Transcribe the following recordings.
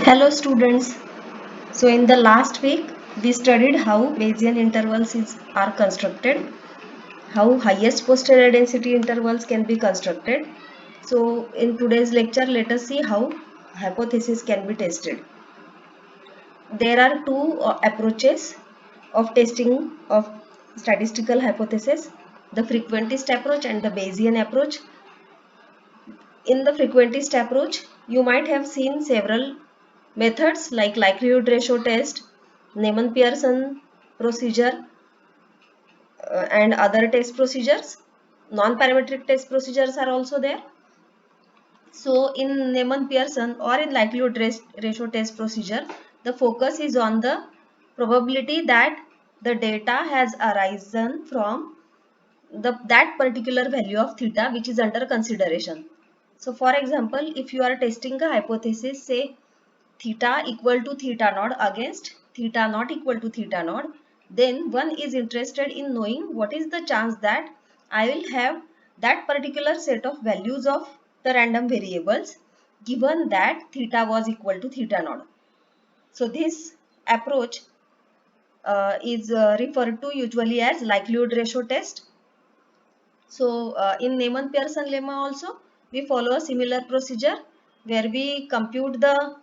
Hello students. So in the last week we studied how Bayesian intervals are constructed, how highest posterior density intervals can be constructed. So in today's lecture let us see how hypothesis can be tested. There are two approaches of testing of statistical hypothesis, the frequentist approach and the Bayesian approach. In the frequentist approach, you might have seen several methods like likelihood ratio test, Neyman-Pearson procedure, and other test procedures. Non-parametric test procedures are also there. So in Neyman-Pearson or in likelihood ratio test procedure, the focus is on the probability that the data has arisen from that particular value of theta which is under consideration. So for example, if you are testing a hypothesis, say theta equal to theta naught against theta not equal to theta naught, then one is interested in knowing what is the chance that I will have that particular set of values of the random variables given that theta was equal to theta naught. So this approach is referred to usually as likelihood ratio test. So in Neyman-Pearson lemma also we follow a similar procedure where we compute the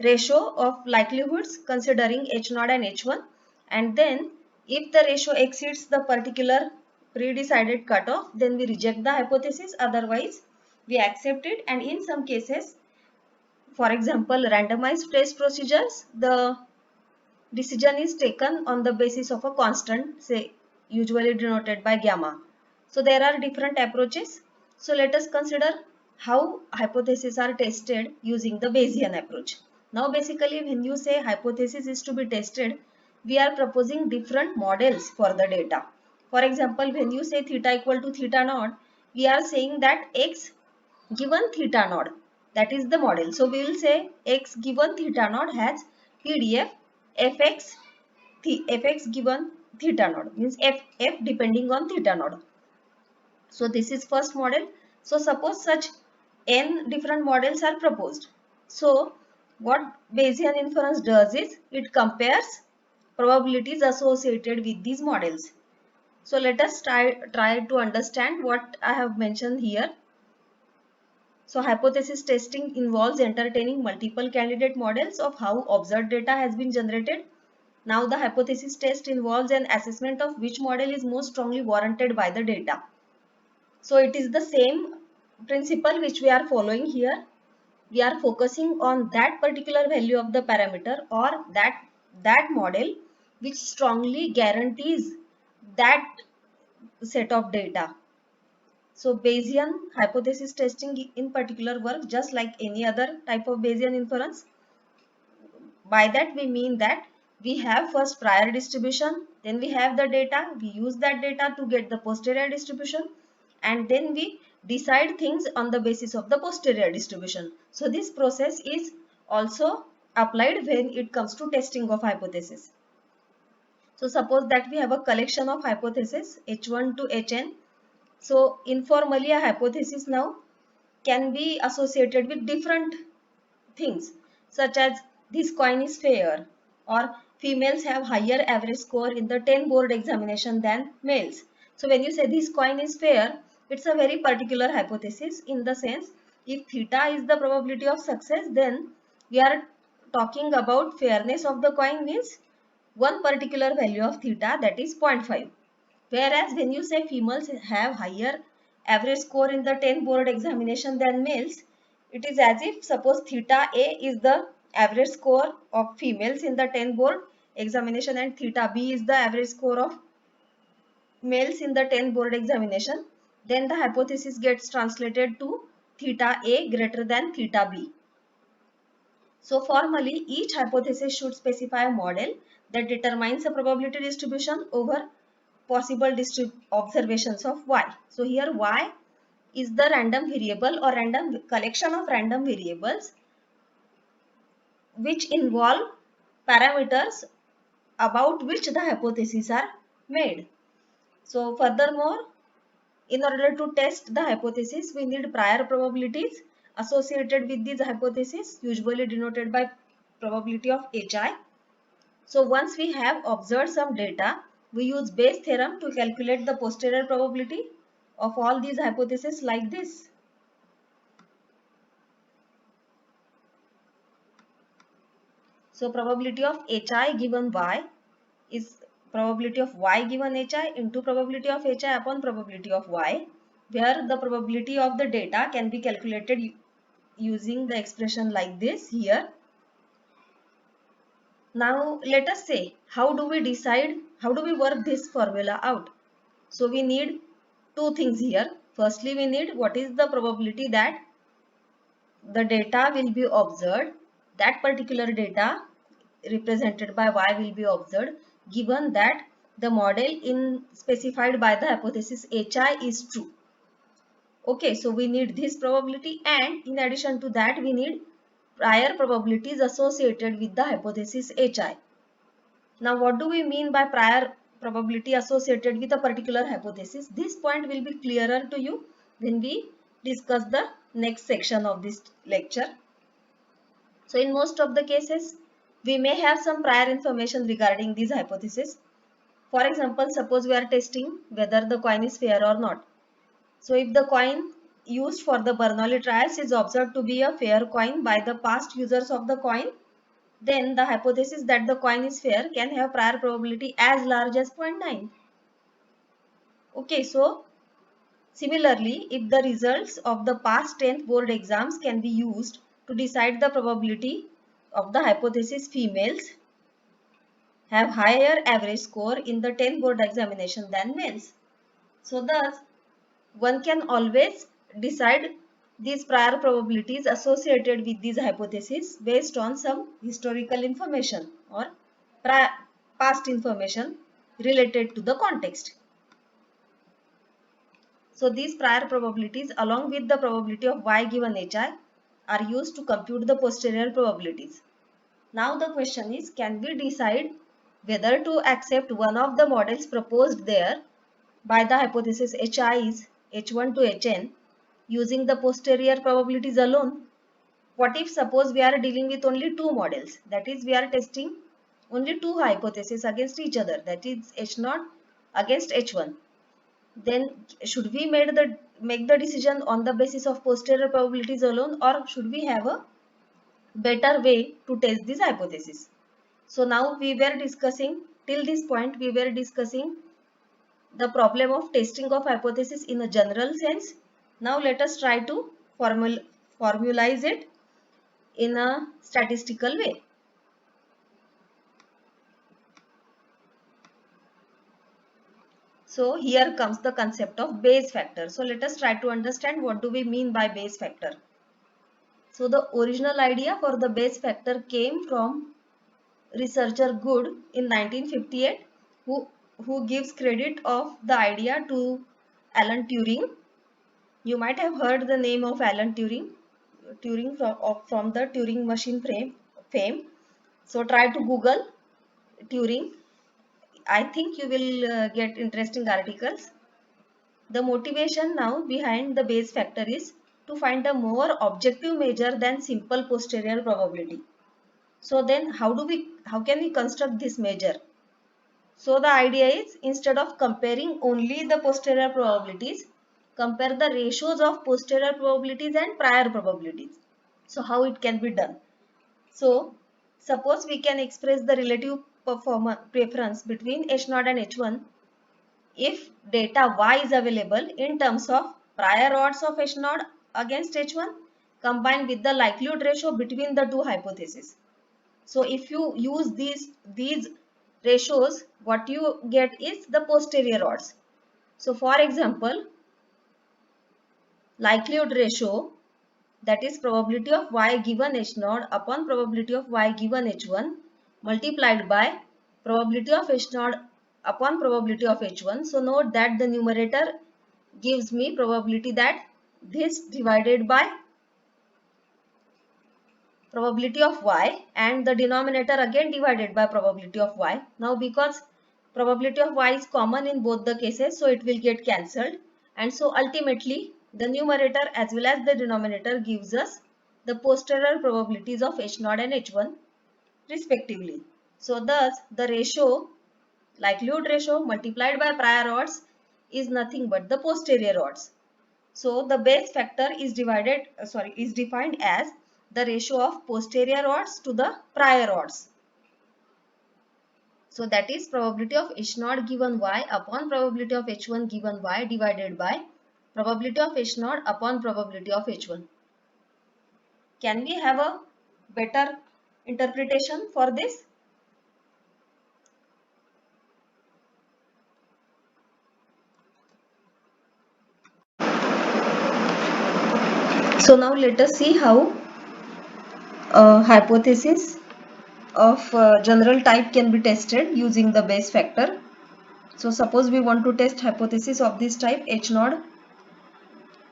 ratio of likelihoods considering H0 and H1, and then if the ratio exceeds the particular pre-decided cutoff, then we reject the hypothesis, otherwise we accept it. And in some cases, for example randomized test procedures, the decision is taken on the basis of a constant, say usually denoted by gamma. So there are different approaches. So let us consider how hypotheses are tested using the Bayesian approach. Now basically when you say hypothesis is to be tested, we are proposing different models for the data. For example, when you say theta equal to theta naught, we are saying that x given theta naught, that is the model. So we will say x given theta naught has PDF fx fx given theta naught, means f depending on theta naught. So this is first model. So suppose such n different models are proposed. So what Bayesian inference does is it compares probabilities associated with these models. So let us try to understand what I have mentioned here. So hypothesis testing involves entertaining multiple candidate models of how observed data has been generated. Now the hypothesis test involves an assessment of which model is most strongly warranted by the data. So it is the same principle which we are following here. We are focusing on that particular value of the parameter or that model which strongly guarantees that set of data. So Bayesian hypothesis testing in particular works just like any other type of Bayesian inference. By that we mean that we have first prior distribution, then we have the data, we use that data to get the posterior distribution, and then we decide things on the basis of the posterior distribution. So this process is also applied when it comes to testing of hypothesis. So suppose that we have a collection of hypotheses H1 to Hn. So informally a hypothesis now can be associated with different things such as this coin is fair or females have higher average score in the 10 board examination than males. So when you say this coin is fair, it's a very particular hypothesis in the sense if theta is the probability of success, then we are talking about fairness of the coin means one particular value of theta, that is 0.5. Whereas when you say females have higher average score in the 10 board examination than males, it is as if suppose theta A is the average score of females in the 10 board examination and theta B is the average score of males in the 10 board examination, then the hypothesis gets translated to theta A greater than theta B. So formally, each hypothesis should specify a model that determines a probability distribution over possible observations of y. So here y is the random variable or random collection of random variables which involve parameters about which the hypotheses are made. So furthermore, in order to test the hypothesis, we need prior probabilities associated with this hypothesis, usually denoted by probability of HI. So once we have observed some data, we use Bayes theorem to calculate the posterior probability of all these hypotheses like this. So probability of HI given Y is probability of Y given HI into probability of HI upon probability of Y, where the probability of the data can be calculated using the expression like this here. Now let us say, how do we work this formula out? So we need two things here. Firstly, we need what is the probability that the data will be observed, that particular data represented by Y will be observed, given that the model in specified by the hypothesis HI is true. Okay, so we need this probability, and in addition to that we need prior probabilities associated with the hypothesis HI. Now what do we mean by prior probability associated with a particular hypothesis? This point will be clearer to you when we discuss the next section of this lecture. So in most of the cases, we may have some prior information regarding these hypotheses. For example, suppose we are testing whether the coin is fair or not. So if the coin used for the Bernoulli trials is observed to be a fair coin by the past users of the coin, then the hypothesis that the coin is fair can have prior probability as large as 0.9. Okay, so similarly, if the results of the past 10th board exams can be used to decide the probability of the hypothesis females have higher average score in the 10th board examination than males. So thus, one can always decide these prior probabilities associated with these hypotheses based on some historical information or past information related to the context. So these prior probabilities along with the probability of Y given HI are used to compute the posterior probabilities. Now the question is, can we decide whether to accept one of the models proposed there by the hypothesis HI is H1 to Hn using the posterior probabilities alone? What if suppose we are dealing with only two models, that is we are testing only two hypotheses against each other, that is H0 against H1. Then should we make the decision on the basis of posterior probabilities alone, or should we have a better way to test this hypothesis? So now we were discussing, till this point we were discussing the problem of testing of hypothesis in a general sense. Now let us try to formalize it in a statistical way. So here comes the concept of Bayes factor. So let us try to understand what do we mean by Bayes factor. So the original idea for the Bayes factor came from researcher Good in 1958, who gives credit of the idea to Alan Turing. You might have heard the name of Alan Turing, from the Turing machine fame. So try to Google Turing. I think you will get interesting articles. The motivation now behind the Bayes factor is to find a more objective measure than simple posterior probability. So then how can we construct this measure? So the idea is, instead of comparing only the posterior probabilities, compare the ratios of posterior probabilities and prior probabilities. So how it can be done? So suppose we can express the relative preference between H0 and H1 if data Y is available in terms of prior odds of H0 against H1 combined with the likelihood ratio between the two hypotheses. So if you use these ratios, what you get is the posterior odds. So for example, likelihood ratio, that is probability of Y given H0 upon probability of Y given H1 multiplied by probability of H0 upon probability of H1. So note that the numerator gives me probability that this divided by probability of Y, and the denominator again divided by probability of Y. Now because probability of Y is common in both the cases, so it will get cancelled, and so ultimately the numerator as well as the denominator gives us the posterior probabilities of H0 and H1 respectively. So thus the ratio, likelihood ratio multiplied by prior odds is nothing but the posterior odds. So the Bayes factor is defined as the ratio of posterior odds to the prior odds. So that is probability of H0 given Y upon probability of H1 given Y divided by probability of H0 upon probability of H1. Can we have a better interpretation for this? So now let us see how hypothesis of general type can be tested using the Bayes factor. So suppose we want to test hypothesis of this type H0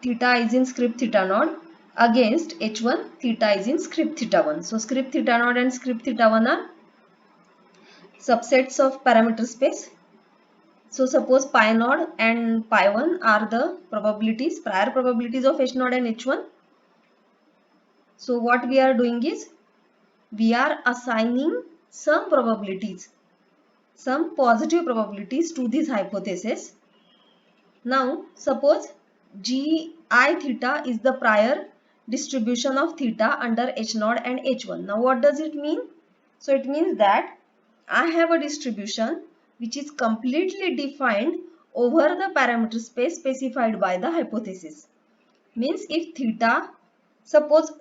theta is in script theta naught against H1 theta is in script theta 1. So script theta naught and script theta 1 are subsets of parameter space. So suppose pi naught and pi 1 are the probabilities, prior probabilities of H naught and H1. So what we are doing is we are assigning some probabilities, some positive probabilities to this hypothesis. Now suppose gi theta is the prior distribution of theta under H0 and H1. Now what does it mean? So it means that I have a distribution which is completely defined over the parameter space specified by the hypothesis. Means if theta, suppose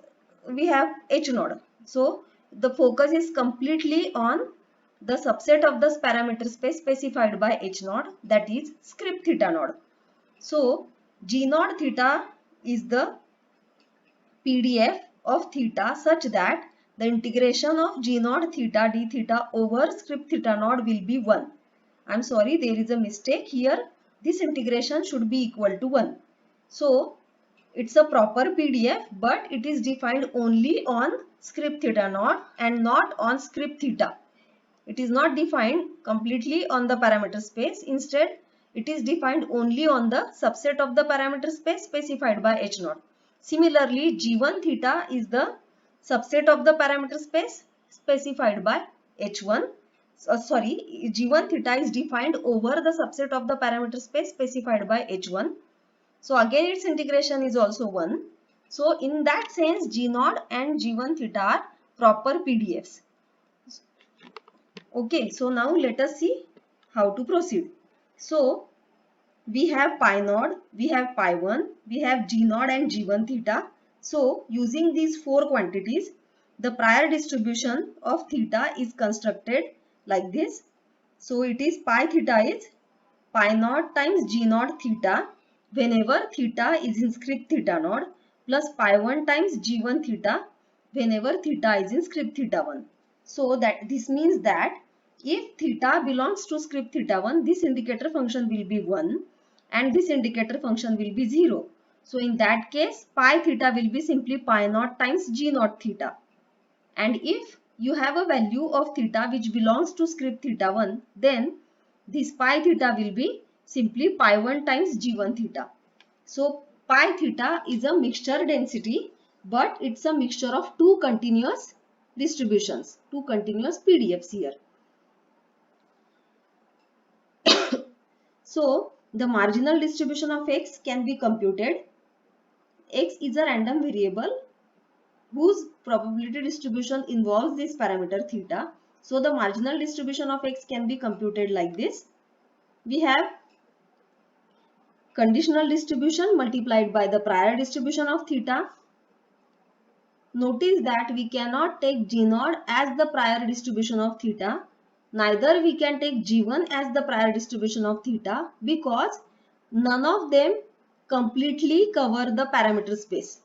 we have H0. So the focus is completely on the subset of this parameter space specified by H0, that is script theta naught. So G naught theta is the PDF of theta such that the integration of G naught theta d theta over script theta naught will be 1. I am sorry, there is a mistake here. This integration should be equal to 1. So it's a proper PDF, but it is defined only on script theta naught and not on script theta. It is not defined completely on the parameter space. Instead, it is defined only on the subset of the parameter space specified by H0. Similarly, G1 theta is the subset of the parameter space specified by H1. G1 theta is defined over the subset of the parameter space specified by H1. So again its integration is also 1. So in that sense G0 and G1 theta are proper PDFs. Okay, so now let us see how to proceed. So we have pi naught, we have pi 1, we have G0 and G1 theta. So using these four quantities, the prior distribution of theta is constructed like this. So it is pi theta is pi naught times G0 theta whenever theta is in script theta naught plus pi 1 times G1 theta whenever theta is in script theta 1. So that this means that if theta belongs to script theta 1, this indicator function will be 1 and this indicator function will be 0. So in that case, pi theta will be simply pi naught times G naught theta. And if you have a value of theta which belongs to script theta 1, then this pi theta will be simply pi 1 times G1 theta. So pi theta is a mixture density, but it's a mixture of two continuous distributions, two continuous PDFs here. So the marginal distribution of x can be computed. X is a random variable whose probability distribution involves this parameter theta. So the marginal distribution of x can be computed like this. We have conditional distribution multiplied by the prior distribution of theta. Notice that we cannot take G0 as the prior distribution of theta. Neither we can take G1 as the prior distribution of theta because none of them completely cover the parameter space.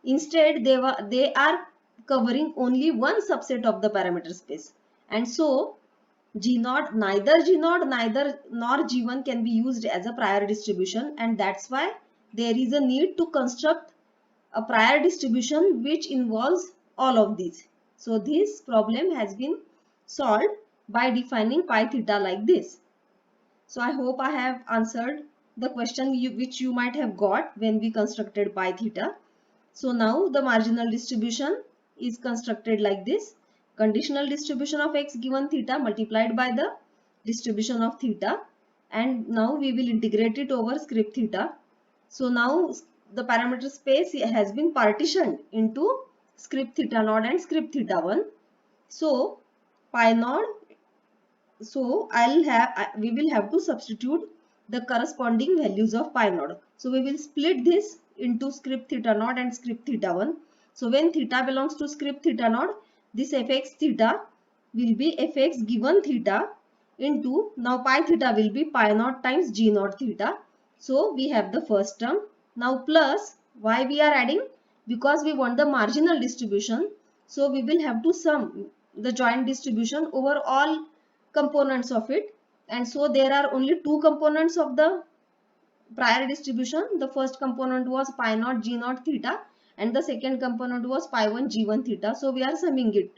Instead, they are covering only one subset of the parameter space. And so, neither G0 nor G1 can be used as a prior distribution, and that's why there is a need to construct a prior distribution which involves all of these. So this problem has been solved by defining pi theta like this. So I hope I have answered the question which you might have got when we constructed pi theta. So now the marginal distribution is constructed like this. Conditional distribution of x given theta multiplied by the distribution of theta, and now we will integrate it over script theta. So now the parameter space has been partitioned into script theta naught and script theta 1. So pi naught, so we will have to substitute the corresponding values of pi naught. So we will split this into script theta naught and script theta 1. So when theta belongs to script theta naught, this fx theta will be fx given theta into, now pi theta will be pi naught times g naught theta. So we have the first term. Now plus, why we are adding? Because we want the marginal distribution. So we will have to sum the joint distribution over all components of it, and so there are only two components of the prior distribution. The first component was pi naught g naught theta, and the second component was pi 1 g1 theta. So we are summing it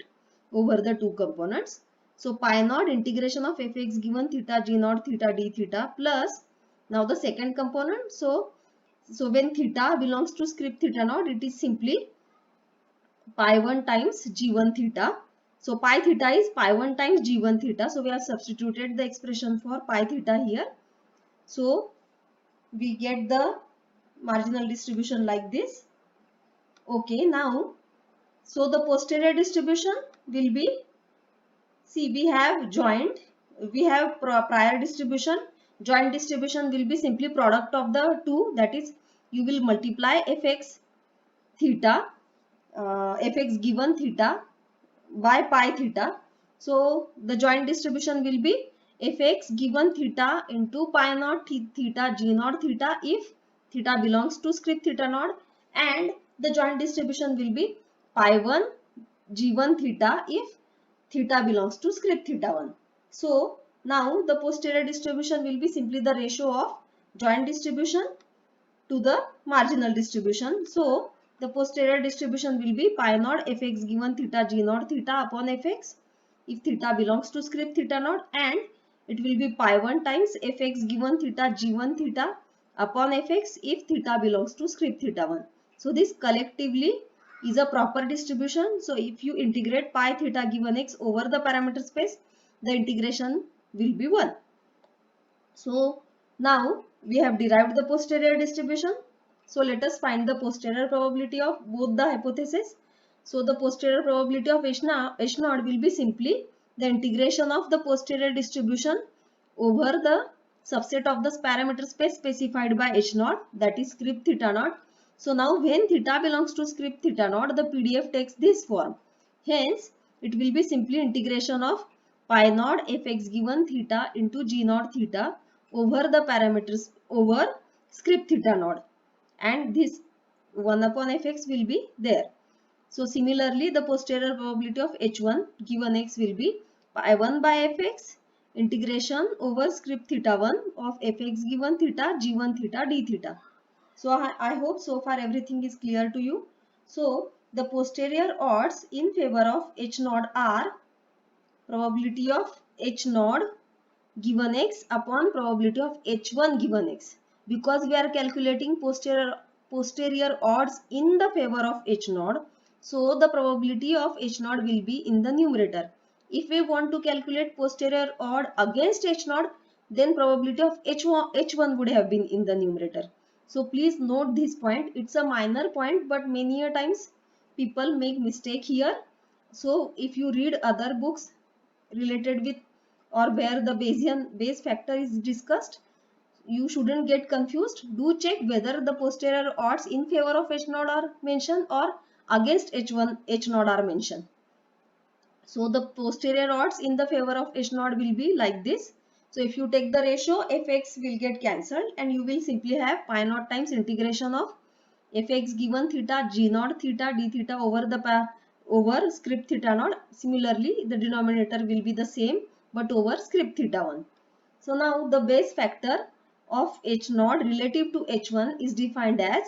over the two components. So pi naught integration of fx given theta g naught theta d theta plus, now the second component. So when theta belongs to script theta naught, it is simply pi 1 times g1 theta. So pi theta is pi 1 times g1 theta. So we have substituted the expression for pi theta here. So we get the marginal distribution like this. Okay, now, so the posterior distribution will be, see, we have joint, we have prior distribution. Joint distribution will be simply product of the two, that is, you will multiply fx theta, fx given theta by pi theta. So the joint distribution will be fx given theta into pi naught theta g naught theta if theta belongs to script theta naught, and the joint distribution will be pi 1 g1 theta if theta belongs to script theta 1. So now the posterior distribution will be simply the ratio of joint distribution to the marginal distribution. So the posterior distribution will be pi naught fx given theta g naught theta upon fx if theta belongs to script theta naught, and it will be pi 1 times fx given theta g1 theta upon fx if theta belongs to script theta 1. So this collectively is a proper distribution. So if you integrate pi theta given x over the parameter space, the integration will be 1. So now we have derived the posterior distribution. So let us find the posterior probability of both the hypotheses. So the posterior probability of H naught will be simply the integration of the posterior distribution over the subset of the parameter space specified by H naught, that is script theta naught. So now when theta belongs to script theta naught, the PDF takes this form. Hence it will be simply integration of pi naught fx given theta into g naught theta over the parameters over script theta naught, and this 1 upon fx will be there. So similarly the posterior probability of h1 given x will be pi 1 by fx integration over script theta 1 of fx given theta g1 theta d theta. So I hope so far everything is clear to you. So the posterior odds in favor of h naught are probability of h naught given x upon probability of h1 given x. Because we are calculating posterior odds in the favor of h naught, so the probability of h naught will be in the numerator. If we want to calculate posterior odd against h naught, then probability of h1 would have been in the numerator. So please note this point. It's a minor point, but many a times people make mistake here. So if you read other books related with or where the Bayesian base factor is discussed, you shouldn't get confused. Do check whether the posterior odds in favor of H naught are mentioned or against H1 H naught are mentioned. So the posterior odds in the favor of H naught will be like this. So if you take the ratio, fx will get cancelled and you will simply have pi naught times integration of fx given theta g naught theta d theta over script theta naught. Similarly, the denominator will be the same but over script theta 1. So now the base factor of h naught relative to h1 is defined as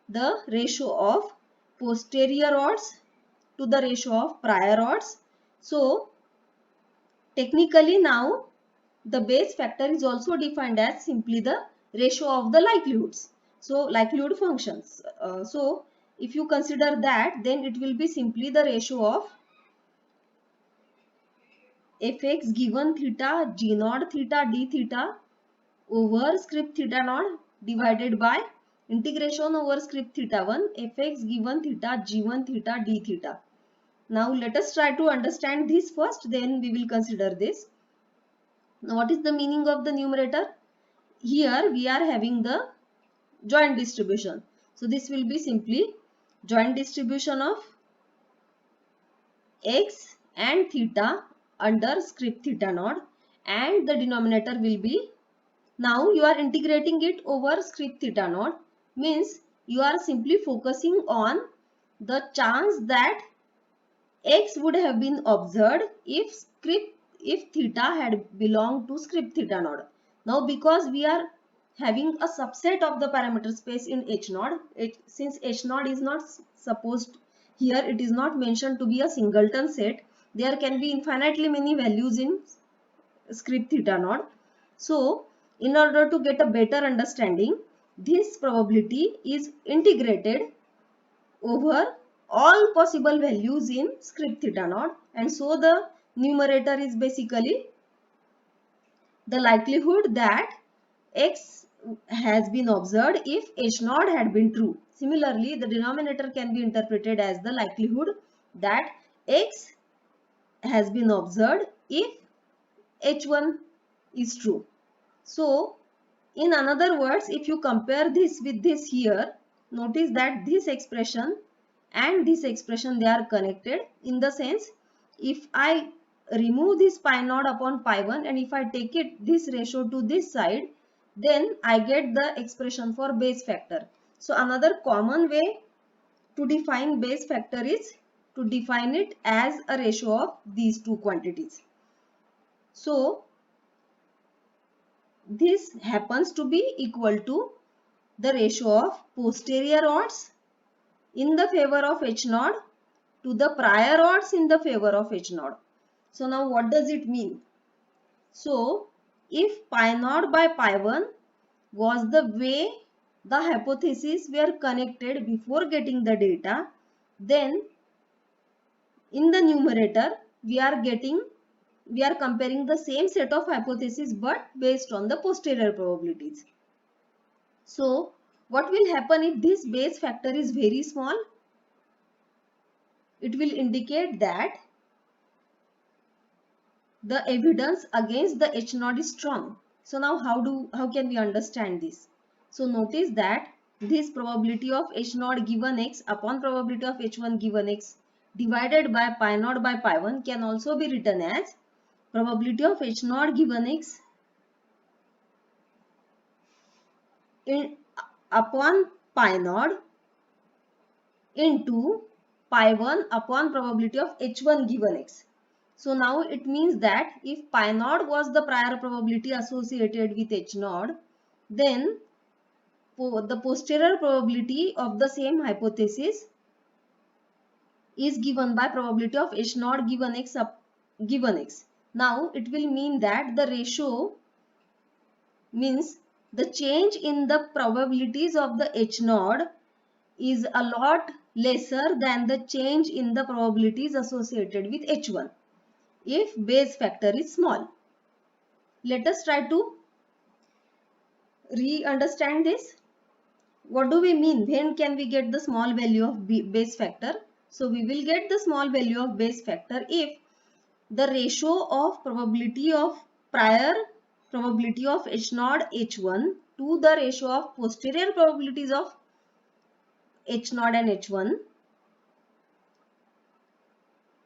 the ratio of posterior odds to the ratio of prior odds. So technically now the base factor is also defined as simply the ratio of the likelihoods. So likelihood functions. So if you consider that, then it will be simply the ratio of fx given theta g naught theta d theta over script theta naught divided by integration over script theta 1 fx given theta g1 theta d theta. Now let us try to understand this first, then we will consider this. Now what is the meaning of the numerator? Here we are having the joint distribution. So this will be simply joint distribution of x and theta under script theta naught, and the denominator will be, now you are integrating it over script theta naught, means you are simply focusing on the chance that x would have been observed if theta had belonged to script theta naught. Now because we are having a subset of the parameter space in H naught, since H naught is not supposed, here it is not mentioned to be a singleton set, there can be infinitely many values in script theta naught. So in order to get a better understanding, this probability is integrated over all possible values in script theta naught, and so the numerator is basically the likelihood that x has been observed if h naught had been true. Similarly, the denominator can be interpreted as the likelihood that x has been observed if h1 is true. So in other words, if you compare this with this here, notice that this expression and this expression, they are connected in the sense, if I remove this pi naught upon pi 1 and if I take it this ratio to this side, then I get the expression for base factor. So another common way to define base factor is to define it as a ratio of these two quantities. So this happens to be equal to the ratio of posterior odds in the favor of H naught to the prior odds in the favor of H naught. So now what does it mean? So if pi naught by pi 1 was the way the hypotheses were connected before getting the data, then in the numerator we are comparing the same set of hypotheses but based on the posterior probabilities. So what will happen if this base factor is very small? It will indicate that the evidence against the H naught is strong. So now how can we understand this? So notice that this probability of H naught given x upon probability of H1 given x divided by pi naught by pi 1 can also be written as probability of H naught given x upon pi naught into pi 1 upon probability of H1 given x. So now it means that if pi naught was the prior probability associated with H naught, then the posterior probability of the same hypothesis is given by probability of H naught given x. Now it will mean that the ratio means the change in the probabilities of the H naught is a lot lesser than the change in the probabilities associated with H1 if base factor is small. Let us try to re-understand this. What do we mean? When can we get the small value of base factor? So we will get the small value of base factor if the ratio of probability of prior probability of H naught H1 to the ratio of posterior probabilities of H naught and H1,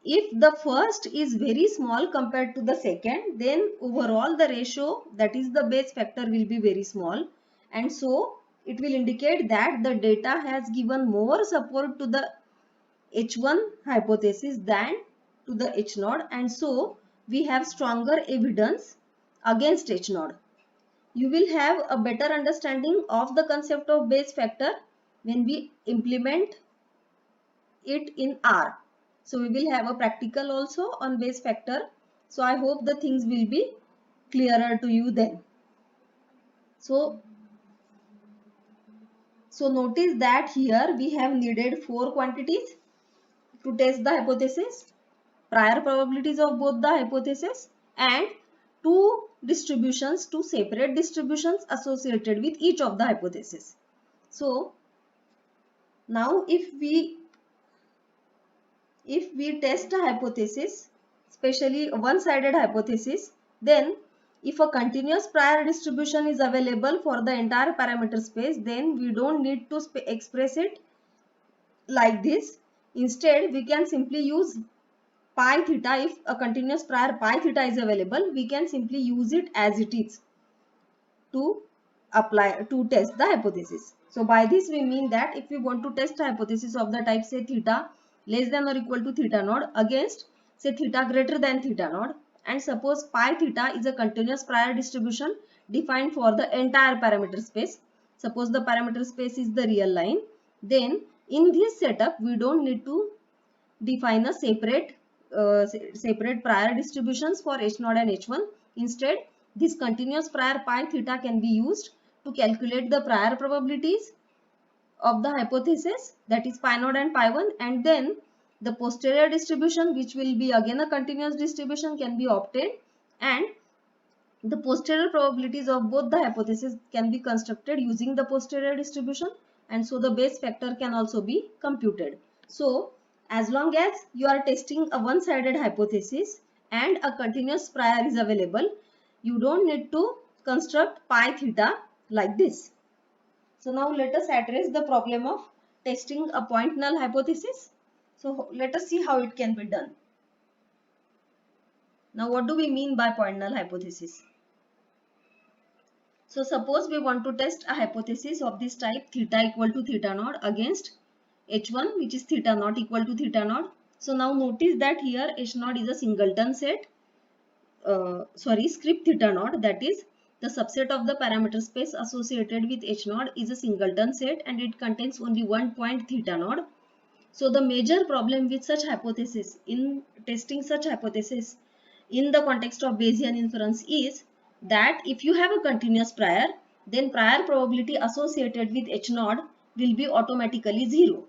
if the first is very small compared to the second, then overall the ratio, that is the base factor, will be very small, and so it will indicate that the data has given more support to the H1 hypothesis than to the H naught, and so we have stronger evidence against H naught. You will have a better understanding of the concept of base factor when we implement it in R. So we will have a practical also on base factor. So I hope the things will be clearer to you then. So So notice that here we have needed 4 quantities to test the hypothesis, prior probabilities of both the hypothesis, and 2 distributions, 2 separate distributions associated with each of the hypothesis. So now if we test a hypothesis, especially one-sided hypothesis, then if a continuous prior distribution is available for the entire parameter space, then we don't need to express it like this. Instead, we can simply use pi theta. If a continuous prior pi theta is available, we can simply use it as it is to test the hypothesis. So by this we mean that if we want to test a hypothesis of the type say theta less than or equal to theta naught against say theta greater than theta naught, and suppose pi theta is a continuous prior distribution defined for the entire parameter space. Suppose the parameter space is the real line, then in this setup we don't need to define a separate prior distributions for H0 and H1. Instead, this continuous prior pi theta can be used to calculate the prior probabilities of the hypothesis, that is pi naught and pi 1, and then the posterior distribution, which will be again a continuous distribution, can be obtained, and the posterior probabilities of both the hypotheses can be constructed using the posterior distribution, and so the base factor can also be computed. So as long as you are testing a one-sided hypothesis and a continuous prior is available, you don't need to construct pi theta like this. So now let us address the problem of testing a point null hypothesis. So let us see how it can be done. Now what do we mean by point null hypothesis? So suppose we want to test a hypothesis of this type theta equal to theta naught against h1, which is theta naught equal to theta naught. So now notice that here h naught is a singleton set, script theta naught, that is the subset of the parameter space associated with h naught is a singleton set and it contains only one point theta naught. So the major problem with such hypothesis, in testing such hypothesis in the context of Bayesian inference, is that if you have a continuous prior, then prior probability associated with H naught will be automatically 0.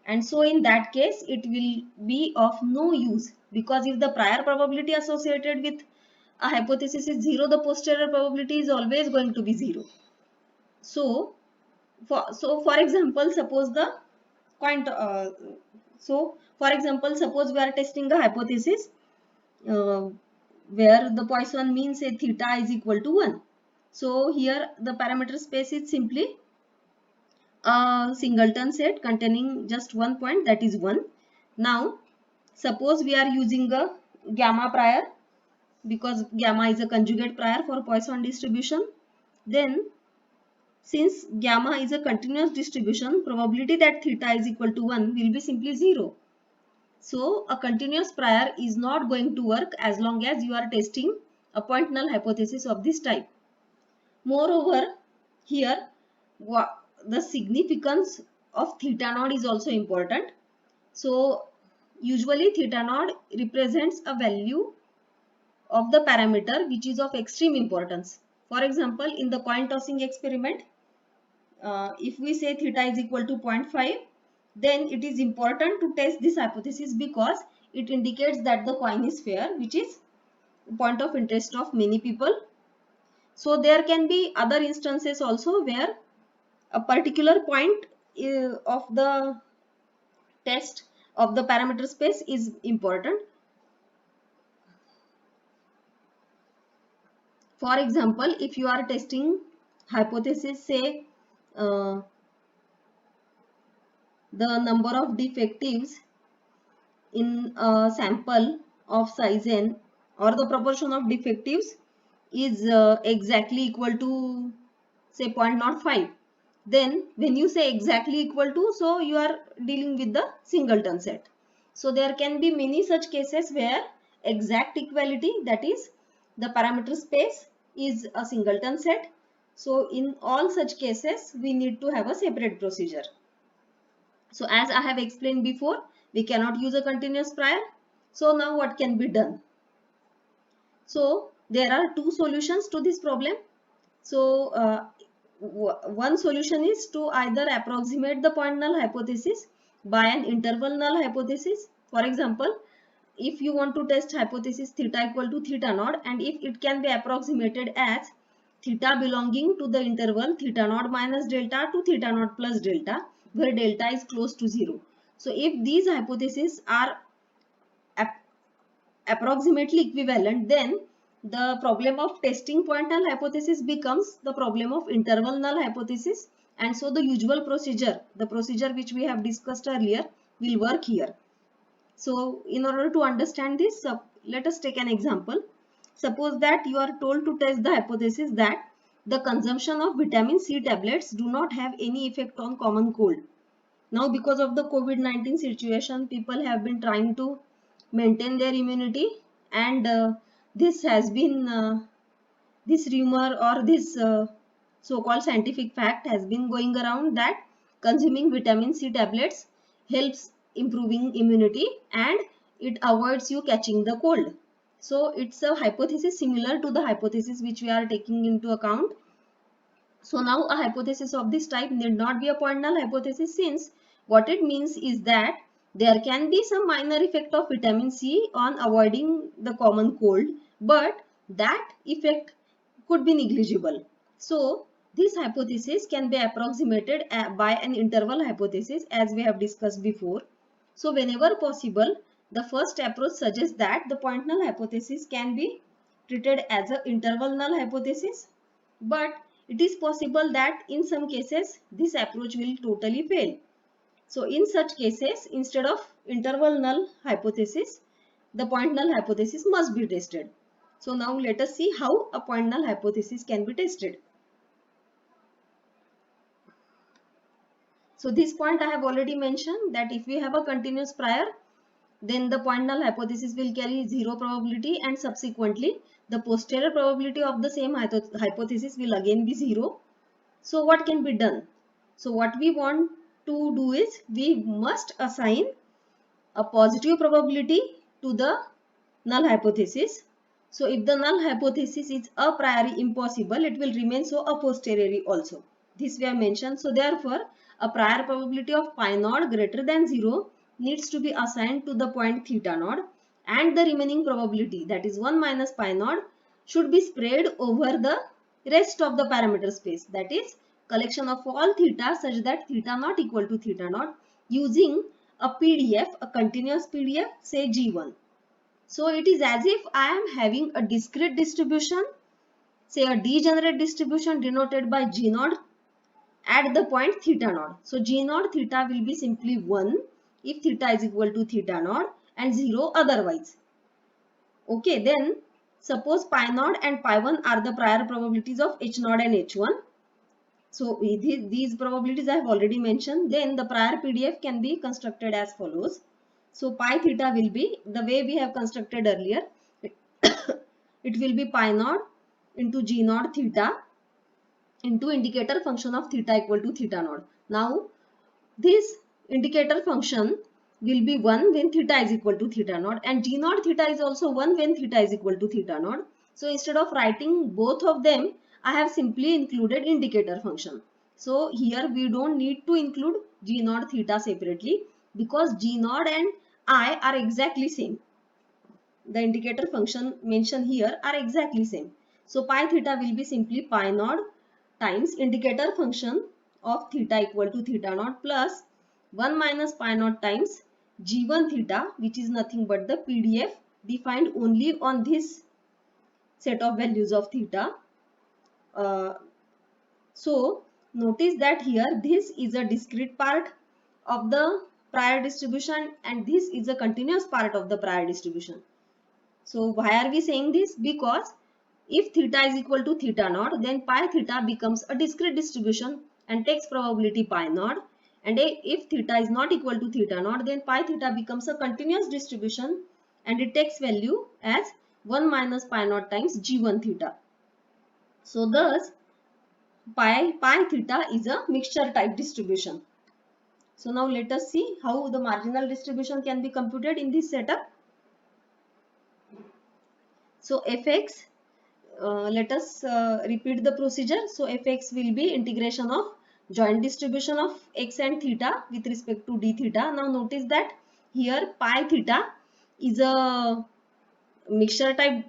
And so in that case, it will be of no use, because if the prior probability associated with a hypothesis is 0, the posterior probability is always going to be 0. So for example, suppose the point for example, suppose we are testing a hypothesis uh, where the Poisson mean say theta is equal to 1. So here the parameter space is simply a singleton set containing just one point, that is 1. Now suppose we are using a gamma prior, because gamma is a conjugate prior for Poisson distribution. Then since gamma is a continuous distribution, probability that theta is equal to 1 will be simply 0. So a continuous prior is not going to work as long as you are testing a point null hypothesis of this type. Moreover, here the significance of theta naught is also important. So usually theta naught represents a value of the parameter which is of extreme importance. For example, in the coin tossing experiment, if we say theta is equal to 0.5, then it is important to test this hypothesis because it indicates that the coin is fair, which is point of interest of many people. So there can be other instances also where a particular point of the test of the parameter space is important. For example, if you are testing hypothesis, say the number of defectives in a sample of size n, or the proportion of defectives is exactly equal to say 0.05, then when you say exactly equal to, so you are dealing with the singleton set. So there can be many such cases where exact equality, that is the parameter space, is a singleton set. So in all such cases we need to have a separate procedure. So as I have explained before, we cannot use a continuous prior. So now what can be done? So there are two solutions to this problem. So one solution is to either approximate the point null hypothesis by an interval null hypothesis. For example, if you want to test hypothesis theta equal to theta naught, and if it can be approximated as theta belonging to the interval theta naught minus delta to theta naught plus delta, where delta is close to 0. So if these hypotheses are approximately equivalent, then the problem of testing point null hypothesis becomes the problem of interval null hypothesis, and so the usual procedure, the procedure which we have discussed earlier, will work here. So in order to understand this, let us take an example. Suppose that you are told to test the hypothesis that the consumption of vitamin C tablets do not have any effect on common cold. Now, because of the COVID-19 situation, people have been trying to maintain their immunity, and this has been this rumor or this so-called scientific fact has been going around that consuming vitamin C tablets helps improving immunity and it avoids you catching the cold. So it's a hypothesis similar to the hypothesis which we are taking into account. So now a hypothesis of this type need not be a point null hypothesis, since what it means is that there can be some minor effect of vitamin C on avoiding the common cold, but that effect could be negligible. So this hypothesis can be approximated by an interval hypothesis, as we have discussed before. So whenever possible, the first approach suggests that the point null hypothesis can be treated as an interval null hypothesis, but it is possible that in some cases this approach will totally fail. So in such cases, instead of interval null hypothesis, the point null hypothesis must be tested. So now let us see how a point null hypothesis can be tested. So this point I have already mentioned, that if we have a continuous prior, then the point null hypothesis will carry 0 probability, and subsequently the posterior probability of the same hypothesis will again be 0. So what can be done? So what we want to do is we must assign a positive probability to the null hypothesis. So if the null hypothesis is a priori impossible, it will remain so a posteriori also. This we have mentioned. So therefore, a prior probability of pi naught greater than 0 needs to be assigned to the point theta naught, and the remaining probability, that is 1 minus pi naught, should be spread over the rest of the parameter space, that is collection of all theta such that theta naught equal to theta naught, using a PDF, a continuous PDF, say G1. So it is as if I am having a discrete distribution, say a degenerate distribution denoted by G naught at the point theta naught. So G naught theta will be simply 1 if theta is equal to theta naught and 0 otherwise. Okay, then suppose pi naught and pi 1 are the prior probabilities of H naught and H1. So these probabilities I have already mentioned. Then the prior PDF can be constructed as follows. So pi theta will be the way we have constructed earlier. It will be pi naught into G naught theta into indicator function of theta equal to theta naught. Now this indicator function will be 1 when theta is equal to theta naught, and G naught theta is also 1 when theta is equal to theta naught. So instead of writing both of them, I have simply included indicator function. So here we don't need to include G naught theta separately, because G naught and I are exactly same. The indicator function mentioned here are exactly same. So pi theta will be simply pi naught times indicator function of theta equal to theta naught plus 1 minus pi naught times G1 theta, which is nothing but the PDF defined only on this set of values of theta. So notice that here this is a discrete part of the prior distribution and this is a continuous part of the prior distribution. So why are we saying this? Because if theta is equal to theta naught, then pi theta becomes a discrete distribution and takes probability pi naught. And if theta is not equal to theta naught, then pi theta becomes a continuous distribution and it takes value as 1 minus pi naught times G1 theta. So thus pi theta is a mixture type distribution. So now let us see how the marginal distribution can be computed in this setup. So fx, let us repeat the procedure. So fx will be integration of joint distribution of x and theta with respect to d theta. Now notice that here pi theta is a mixture type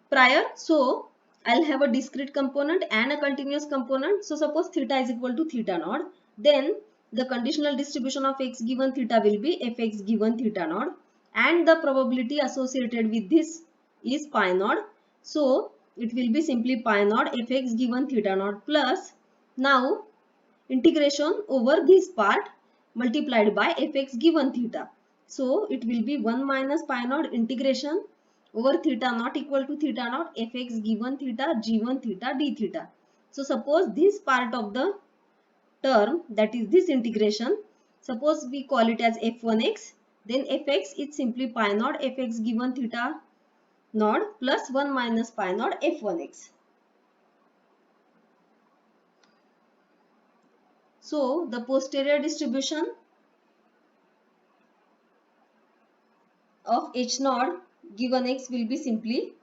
prior, so I'll have a discrete component and a continuous component. So suppose theta is equal to theta naught, then the conditional distribution of x given theta will be fx given theta naught, and the probability associated with this is pi naught. So it will be simply pi naught fx given theta naught plus, now integration over this part multiplied by fx given theta. So it will be 1 minus pi naught integration over theta naught equal to theta naught fx given theta g1 theta d theta. So suppose this part of the term, that is this integration, suppose we call it as f1x, then fx is simply pi naught fx given theta naught plus 1 minus pi naught f1x. So the posterior distribution of h naught given x will be simply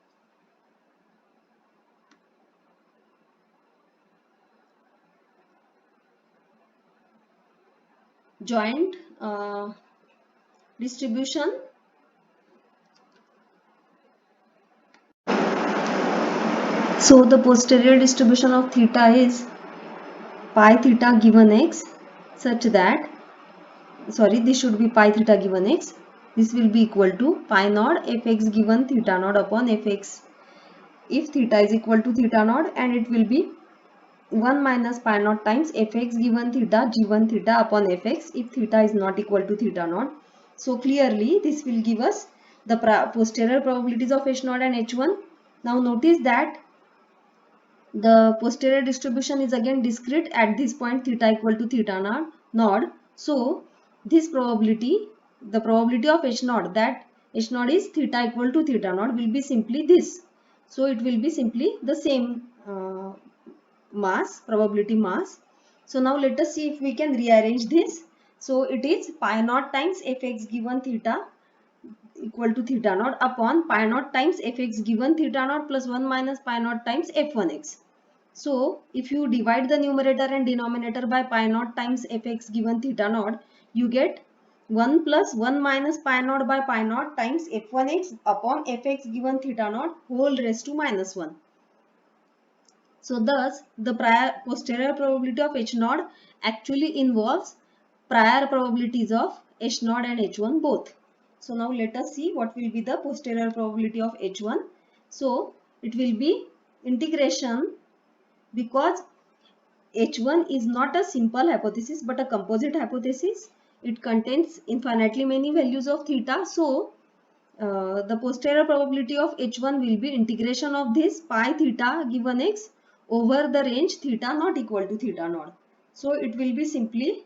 joint distribution so the posterior distribution of theta is pi theta given x such that, sorry, this should be pi theta given x, this will be equal to pi naught fx given theta naught upon fx if theta is equal to theta naught, and it will be 1 minus pi naught times fx given theta g1 theta upon fx if theta is not equal to theta naught. So clearly this will give us the posterior probabilities of h naught and h1. Now notice that the posterior distribution is again discrete at this point theta equal to theta naught. So this probability, the probability of h naught, that h naught is theta equal to theta naught, will be simply this. So it will be simply the same mass, probability mass. So now let us see if we can rearrange this. So it is pi naught times fx given theta equal to theta naught upon pi naught times fx given theta naught plus 1 minus pi naught times f1x. So if you divide the numerator and denominator by pi naught times fx given theta naught, you get 1 plus 1 minus pi naught by pi naught times f1x upon fx given theta naught whole raised to minus 1. So thus the posterior probability of h naught actually involves prior probabilities of h naught and h1 both. So now let us see what will be the posterior probability of h1. So it will be integration, because H1 is not a simple hypothesis but a composite hypothesis. It contains infinitely many values of theta. So the posterior probability of H1 will be integration of this pi theta given x over the range theta not equal to theta naught. So it will be simply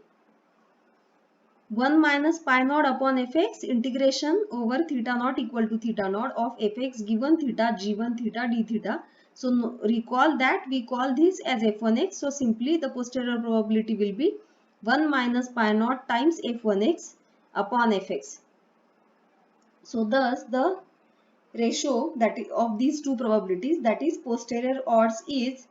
1 minus pi naught upon fx integration over theta naught equal to theta naught of fx given theta g1 theta d theta. So recall that we call this as f1x. So simply the posterior probability will be 1 minus pi naught times f1x upon fx. So thus the ratio that is of these two probabilities, that is posterior odds, is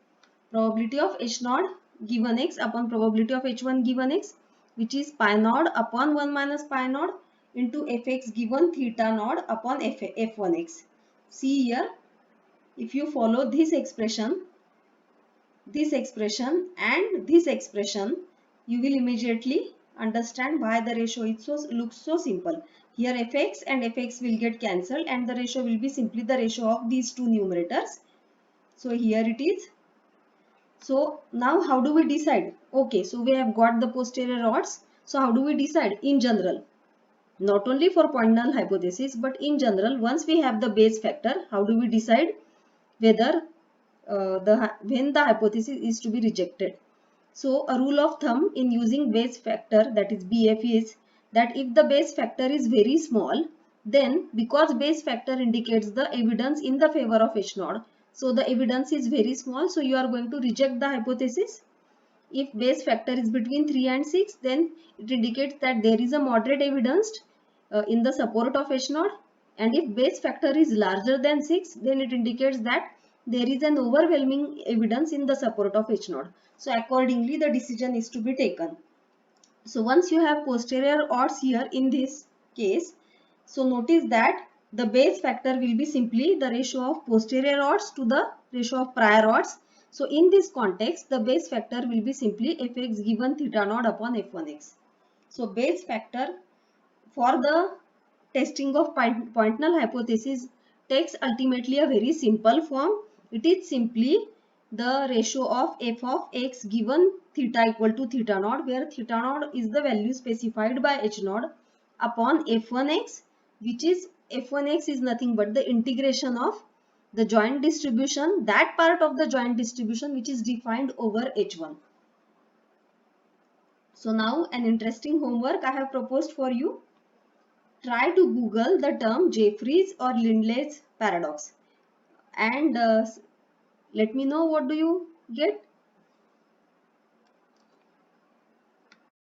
probability of h naught given x upon probability of h1 given x, which is pi naught upon 1 minus pi naught into fx given theta naught upon f1x. See here, if you follow this expression and this expression, you will immediately understand why the ratio is looks so simple. Here fx and fx will get cancelled and the ratio will be simply the ratio of these two numerators. So here it is. So now how do we decide? Okay, so we have got the posterior odds. So how do we decide? In general, not only for point null hypothesis, but in general, once we have the Bayes factor, how do we decide whether when the hypothesis is to be rejected? So a rule of thumb in using Bayes factor, that is BF, is that if the Bayes factor is very small, then because Bayes factor indicates the evidence in the favor of H naught, so the evidence is very small, so you are going to reject the hypothesis. If Bayes factor is between 3 and 6, then it indicates that there is a moderate evidence in the support of H naught, and if Bayes factor is larger than 6, then it indicates that there is an overwhelming evidence in the support of H naught. So accordingly the decision is to be taken. So once you have posterior odds here in this case, so notice that the Bayes factor will be simply the ratio of posterior odds to the ratio of prior odds. So in this context, the Bayes factor will be simply fx given theta naught upon f1x. So Bayes factor for the testing of point null hypothesis takes ultimately a very simple form. It is simply the ratio of f of x given theta equal to theta naught, where theta naught is the value specified by h naught, upon f1x, which is f1x is nothing but the integration of the joint distribution, that part of the joint distribution which is defined over h1. So now an interesting homework I have proposed for you. Try to Google the term Jeffreys or Lindley's paradox and let me know what do you get.